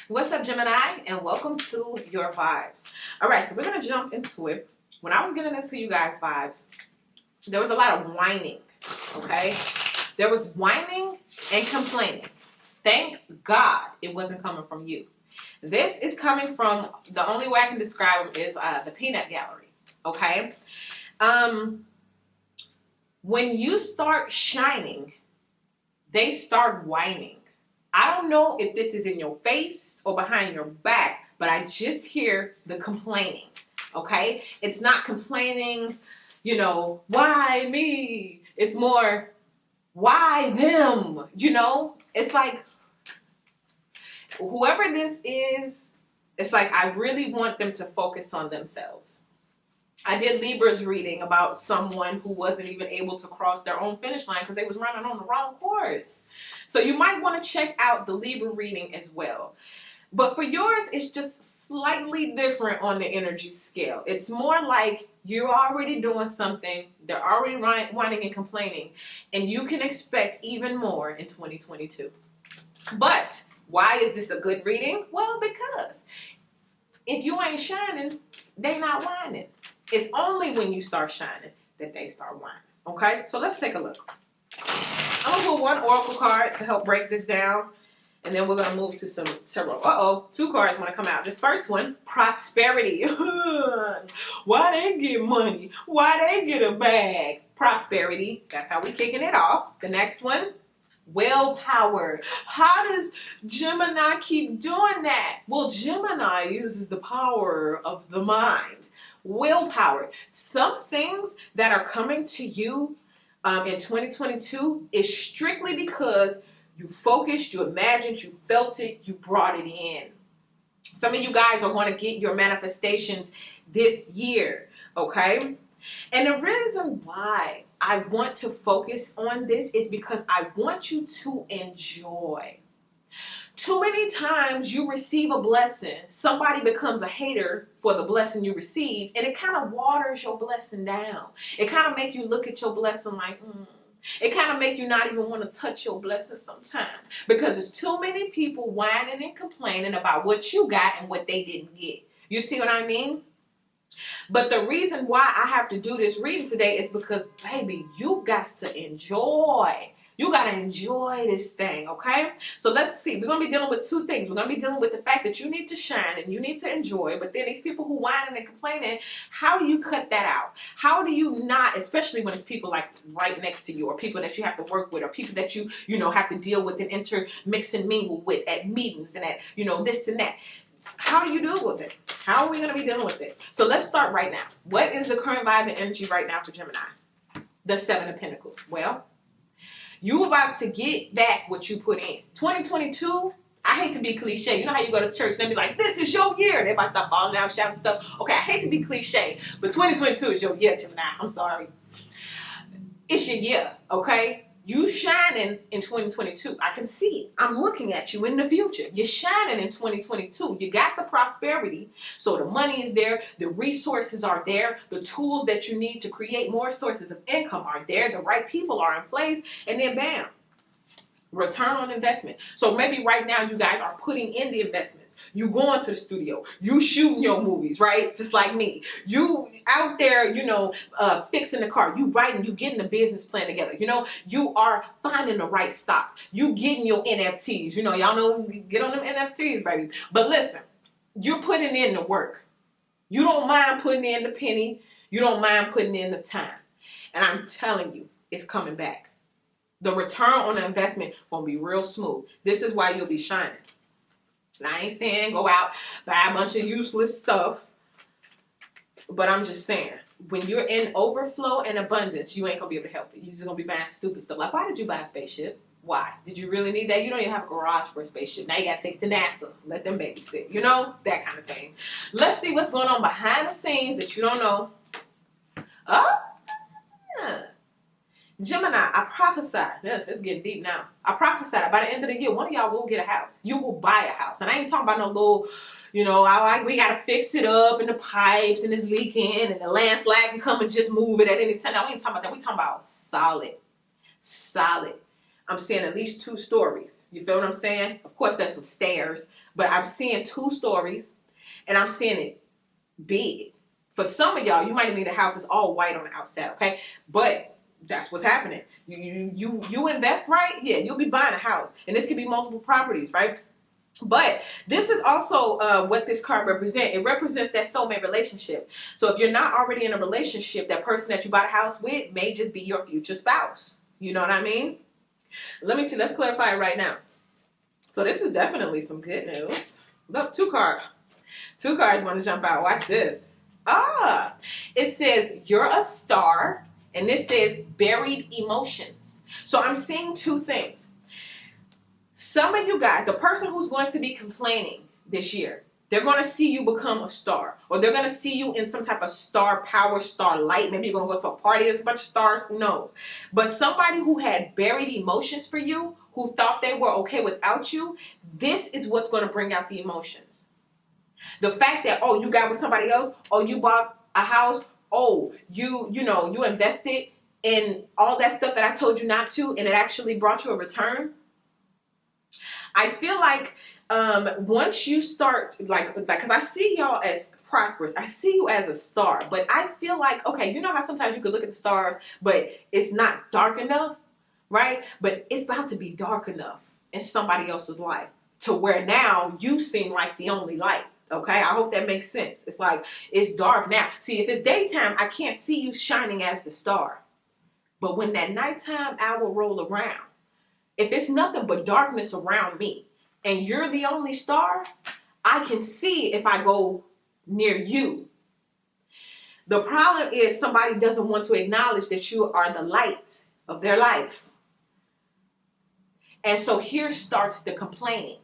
What's up, Gemini? And welcome to your vibes. All right, so we're going to jump into it. When I was getting into you guys' vibes, there was a lot of whining, okay? There was whining and complaining. Thank God it wasn't coming from you. This is coming from, the only way I can describe them is the peanut gallery, okay? When you start shining, they start whining. I don't know if this is in your face or behind your back, but I just hear the complaining, okay? It's not complaining, why me? It's more, why them? It's like, whoever this is, it's like I really want them to focus on themselves. I did Libra's reading about someone who wasn't even able to cross their own finish line because they was running on the wrong course. So you might want to check out the Libra reading as well. But for yours, it's just slightly different on the energy scale. It's more like you're already doing something, they're already whining and complaining, and you can expect even more in 2022. But why is this a good reading? Well, because if you ain't shining, they not whining. It's only when you start shining that they start whining. Okay? So let's take a look. I'm going to pull one oracle card to help break this down. And then we're going to move to some tarot. Uh-oh. 2 cards want to come out. This first one, prosperity. Why they get money? Why they get a bag? Prosperity. That's how we kicking it off. The next one, willpower. How does Gemini keep doing that? Well, Gemini uses the power of the mind. Willpower. Some things that are coming to you in 2022 is strictly because you focused, you imagined, you felt it, you brought it in. Some of you guys are going to get your manifestations this year, okay? And the reason why I want to focus on this is because I want you to enjoy. Too many times you receive a blessing, somebody becomes a hater for the blessing you receive, and it kind of waters your blessing down. It kind of make you look at your blessing like, It kind of make you not even want to touch your blessing sometimes because there's too many people whining and complaining about what you got and what they didn't get. You see what I mean? But the reason why I have to do this reading today is because, baby, you got to enjoy. You got to enjoy this thing, okay? So let's see. We're going to be dealing with 2 things. We're going to be dealing with the fact that you need to shine and you need to enjoy. But then these people who whining and complaining, how do you cut that out? How do you not, especially when it's people like right next to you or people that you have to work with or people that you have to deal with and intermix and mingle with at meetings and at, this and that. How do you deal with it? How are we going to be dealing with this? So let's start right now. What is the current vibe and energy right now for Gemini? The 7 of Pentacles. Well, you about to get back what you put in. 2022, I hate to be cliche. You know how you go to church and they be like, this is your year. And everybody start falling out, shouting stuff. Okay, I hate to be cliche, but 2022 is your year, Gemini. I'm sorry. It's your year, okay? You shining in 2022. I can see it. I'm looking at you in the future. You're shining in 2022. You got the prosperity. So the money is there. The resources are there. The tools that you need to create more sources of income are there. The right people are in place. And then bam, return on investment. So maybe right now you guys are putting in the investments. You going to the studio. You shooting your movies, right? Just like me. You out there, fixing the car. You writing. You getting the business plan together. You are finding the right stocks. You getting your NFTs. Y'all know get on them NFTs, baby. But listen, you're putting in the work. You don't mind putting in the penny. You don't mind putting in the time. And I'm telling you, it's coming back. The return on the investment gonna be real smooth. This is why you'll be shining. And I ain't saying go out, buy a bunch of useless stuff. But I'm just saying, when you're in overflow and abundance, you ain't going to be able to help it. You're just going to be buying stupid stuff. Like, why did you buy a spaceship? Why? Did you really need that? You don't even have a garage for a spaceship. Now you got to take it to NASA. Let them babysit. That kind of thing. Let's see what's going on behind the scenes that you don't know. Gemini, I prophesied. It's getting deep now. I prophesied by the end of the year, one of y'all will get a house. You will buy a house. And I ain't talking about no little, we got to fix it up and the pipes and it's leaking and the landslide can come and just move it at any time. No, we ain't talking about that. We talking about solid I'm seeing at least 2 stories. You feel what I'm saying? Of course, there's some stairs, but I'm seeing 2 stories, and I'm seeing it big. For some of y'all, you might need a house that's all white on the outside, okay? But that's what's happening. You invest right, yeah, you'll be buying a house, and this could be multiple properties, right? But this is also what this card represents. It represents that soulmate relationship. So if you're not already in a relationship, that person that you bought a house with may just be your future spouse. You know what I mean? Let me see. Let's clarify it right now. So this is definitely some good news. Look, 2 cards. 2 cards want to jump out. Watch this. It says you're a star, and this says buried emotions. So I'm seeing 2 things. Some of you guys, the person who's going to be complaining this year, they're going to see you become a star, or they're going to see you in some type of star power, star light. Maybe you're going to go to a party, there's a bunch of stars, who knows? But somebody who had buried emotions for you, who thought they were okay without you, this is what's going to bring out the emotions. The fact that, oh, you got with somebody else, oh, you bought a house, oh, you invested in all that stuff that I told you not to, and it actually brought you a return. I feel like once you start, because I see y'all as prosperous, I see you as a star, but I feel like, okay, you know how sometimes you could look at the stars, but it's not dark enough, right? But it's about to be dark enough in somebody else's life to where now you seem like the only light, okay? I hope that makes sense. It's like, it's dark now. See, if it's daytime, I can't see you shining as the star. But when that nighttime hour roll around, if it's nothing but darkness around me and you're the only star, I can see if I go near you. The problem is somebody doesn't want to acknowledge that you are the light of their life. And so here starts the complaining.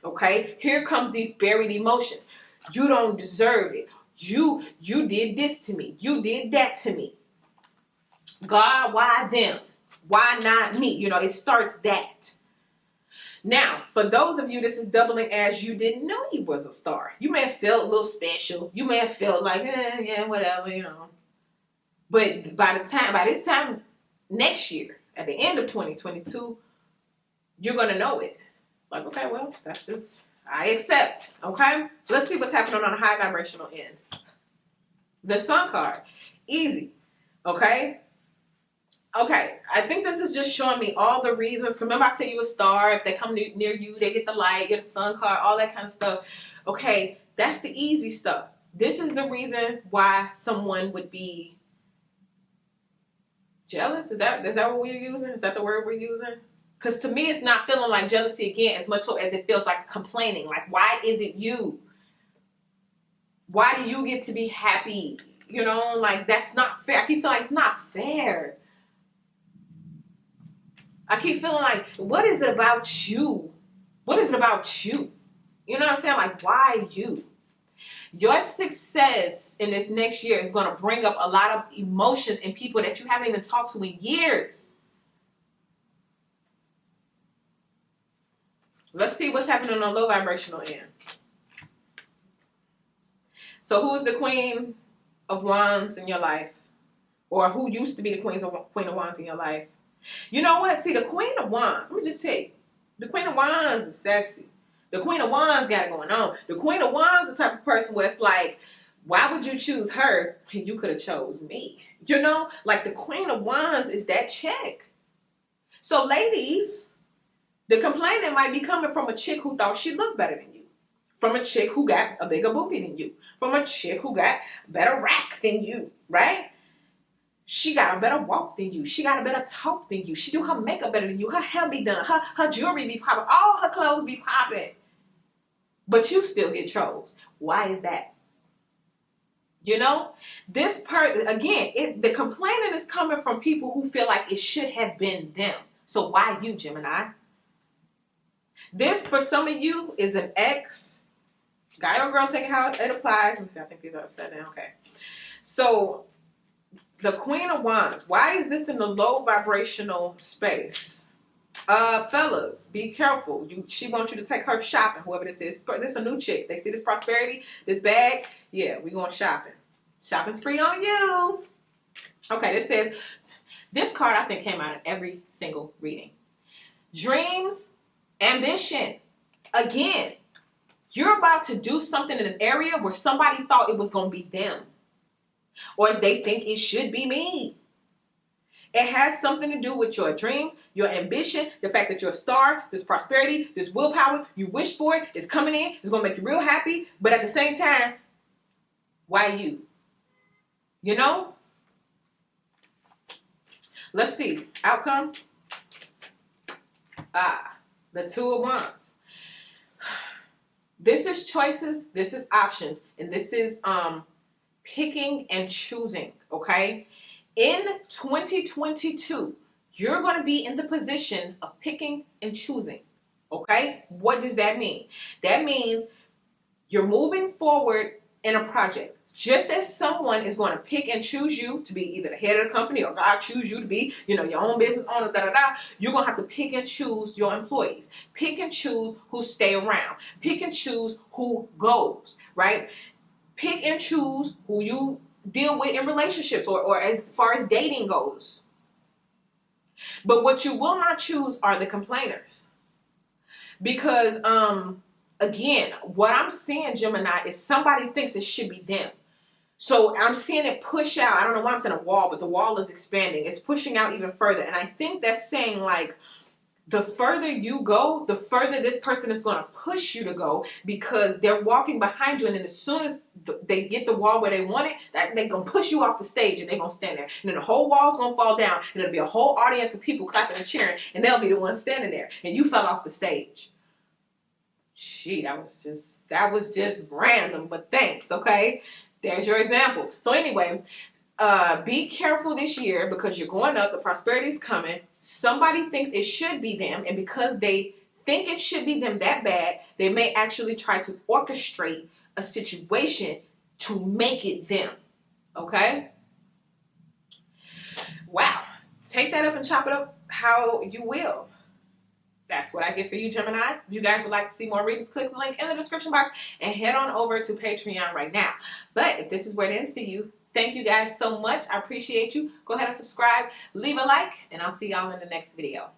Okay? Here comes these buried emotions. You don't deserve it. You did this to me. You did that to me. God, why them? Why not me? You know, it starts that. Now, for those of you, this is doubling as you didn't know you was a star. You may have felt a little special. You may have felt like, yeah, whatever, you know. But by this time next year, at the end of 2022, you're going to know it. Like, okay, well, that's just, I accept, okay? Let's see what's happening on a high vibrational end. The Sun card, easy, okay? Okay, I think this is just showing me all the reasons. Remember I said you a star. If they come near you, they get the light, get the Sun card, all that kind of stuff. Okay, that's the easy stuff. This is the reason why someone would be jealous. Is that what we're using? Is that the word we're using? Because to me, it's not feeling like jealousy again as much so as it feels like complaining. Like, why is it you? Why do you get to be happy? You know, like, that's not fair. I keep feeling like it's not fair. I keep feeling like, what is it about you? What is it about you? You know what I'm saying? Like, why you? Your success in this next year is going to bring up a lot of emotions in people that you haven't even talked to in years. Let's see what's happening on low vibrational end. So who is the Queen of Wands in your life? Or who used to be the Queen of Wands in your life? You know what? See, the Queen of Wands, let me just tell you, the Queen of Wands is sexy. The Queen of Wands got it going on. The Queen of Wands is the type of person where it's like, why would you choose her? You could have chose me. You know, like the Queen of Wands is that chick. So ladies, the complaining might be coming from a chick who thought she looked better than you. From a chick who got a bigger booty than you. From a chick who got a better rack than you, right? She got a better walk than you. She got a better talk than you. She do her makeup better than you. Her hair be done. Her jewelry be popping. All her clothes be popping. But you still get chose. Why is that? You know? This person, again, the complaining is coming from people who feel like it should have been them. So why you, Gemini? This, for some of you, is an ex. Guy or girl, taking how it applies. Let me see, I think these are upside down. Okay. So, the Queen of Wands. Why is this in the low vibrational space? Fellas, be careful. She wants you to take her shopping, whoever this is. This is a new chick. They see this prosperity, this bag. Yeah, we going shopping. Shopping spree on you. Okay, this says, This card, I think, came out in every single reading. Dreams, ambition. Again, you're about to do something in an area where somebody thought it was going to be them. Or they think it should be me. It has something to do with your dreams, your ambition, the fact that you're a star, this prosperity, this willpower, you wish for it, it's coming in, it's going to make you real happy. But at the same time, why you? You know? Let's see. Outcome. The Two of Wands. This is choices. This is options. And this is picking and choosing. Okay? In 2022, you're going to be in the position of picking and choosing. Okay? What does that mean? That means you're moving forward in a project. Just as someone is going to pick and choose you to be either the head of the company or God choose you to be, your own business owner, you're going to have to pick and choose your employees. Pick and choose who stay around. Pick and choose who goes, right? Pick and choose who you deal with in relationships or as far as dating goes. But what you will not choose are the complainers. Because, again, what I'm seeing, Gemini, is somebody thinks it should be them. So I'm seeing it push out. I don't know why I'm saying a wall, but the wall is expanding. It's pushing out even further. And I think that's saying, like, the further you go, the further this person is going to push you to go, because they're walking behind you. And then as soon as they get the wall where they want it, they're going to push you off the stage and they're going to stand there. And then the whole wall's going to fall down and there'll be a whole audience of people clapping and cheering, and they'll be the ones standing there. And you fell off the stage. Gee, that was just random, but thanks, okay? There's your example. So anyway, be careful this year because you're going up. The prosperity is coming. Somebody thinks it should be them, and because they think it should be them that bad, they may actually try to orchestrate a situation to make it them, okay? Wow. Take that up and chop it up how you will. That's what I get for you, Gemini. If you guys would like to see more readings, click the link in the description box and head on over to Patreon right now. But if this is where it ends for you, thank you guys so much. I appreciate you. Go ahead and subscribe, leave a like, and I'll see y'all in the next video.